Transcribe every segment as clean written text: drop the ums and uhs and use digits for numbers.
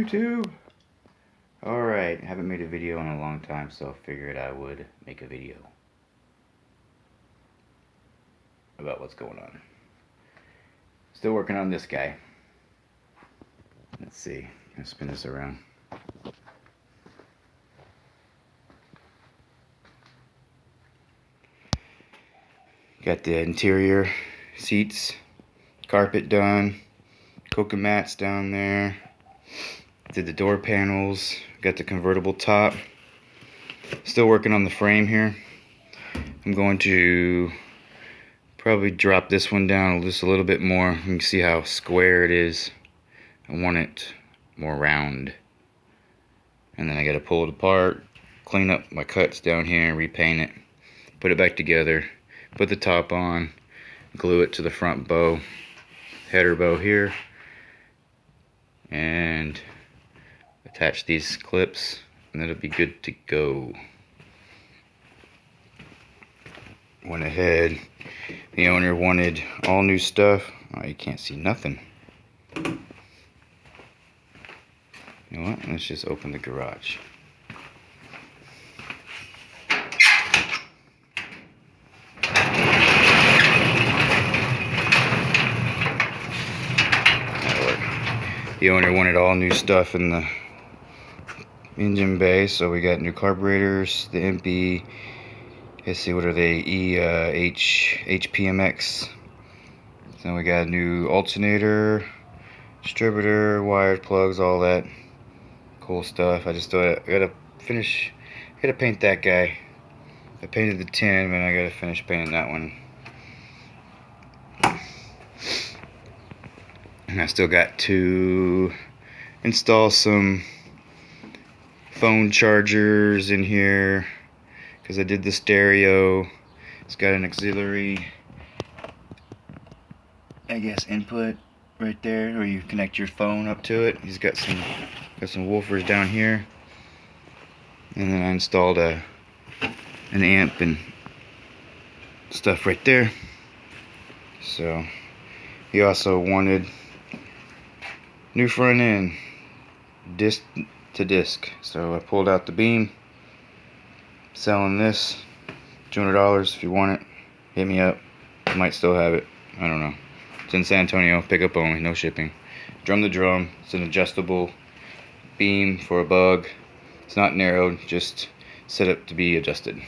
YouTube? Alright, haven't made a video in a long time, so I figured I would make a video about what's going on. Still working on this guy. Let's see, I'll spin this around. Got the interior seats, carpet done, coca mats down there. Did the door panels, got the convertible top. Still working on the frame here. I'm going to probably drop this one down just a little bit more. You can see how square it is. I want it more round. And then I gotta pull it apart, clean up my cuts down here, and repaint it. Put it back together, put the top on, glue it to the front bow, header bow here, and attach these clips, and it'll be good to go. Went ahead, the owner wanted all new stuff. Oh, you can't see nothing. You know what, let's just open the garage. That'll work. The owner wanted all new stuff in the engine bay, so we got new carburetors, the MP, let's see, what are they, HPMX. So we got a new alternator, distributor, wired plugs, all that cool stuff. I just thought I gotta paint that guy. I painted the 10, but I gotta finish painting that one. And I still got to install some phone chargers in here because I did the stereo. It's got an auxiliary, I guess, input right there where you connect your phone up to it. He's got some woofers down here, and then I installed an amp and stuff right there. So he also wanted new front end, disc to disc. So I pulled out the beam, selling this, $200 if you want it. Hit me up, I might still have it, I don't know. It's in San Antonio, pickup only, no shipping. Drum to drum, it's an adjustable beam for a bug. It's not narrowed, just set up to be adjusted.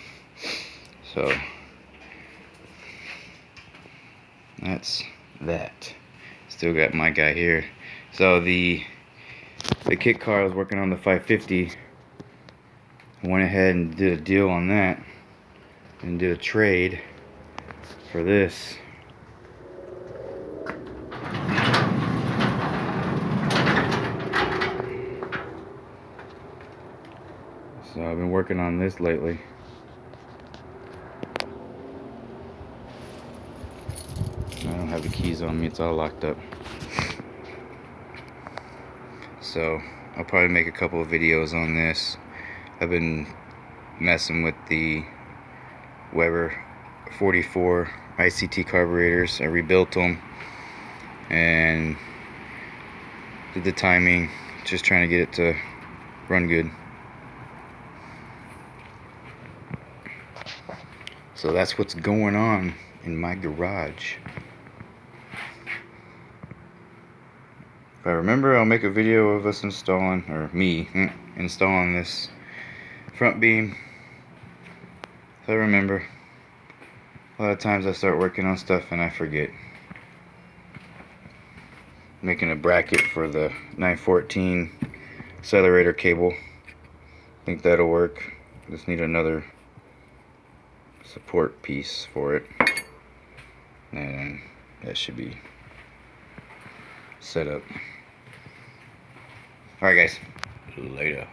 So that's that. Still got my guy here. So the kit car I was working on, the 550, I went ahead and did a deal on that and did a trade for this. So I've been working on this lately. I don't have the keys on me, it's all locked up. So I'll probably make a couple of videos on this. I've been messing with the Weber 44 ICT carburetors. I rebuilt them and did the timing, just trying to get it to run good. So that's what's going on in my garage. If I remember, I'll make a video of us installing, or me installing this front beam. If I remember. A lot of times I start working on stuff and I forget. Making a bracket for the 914 accelerator cable. Think that'll work. Just need another support piece for it, and that should be set up. Alright guys, later.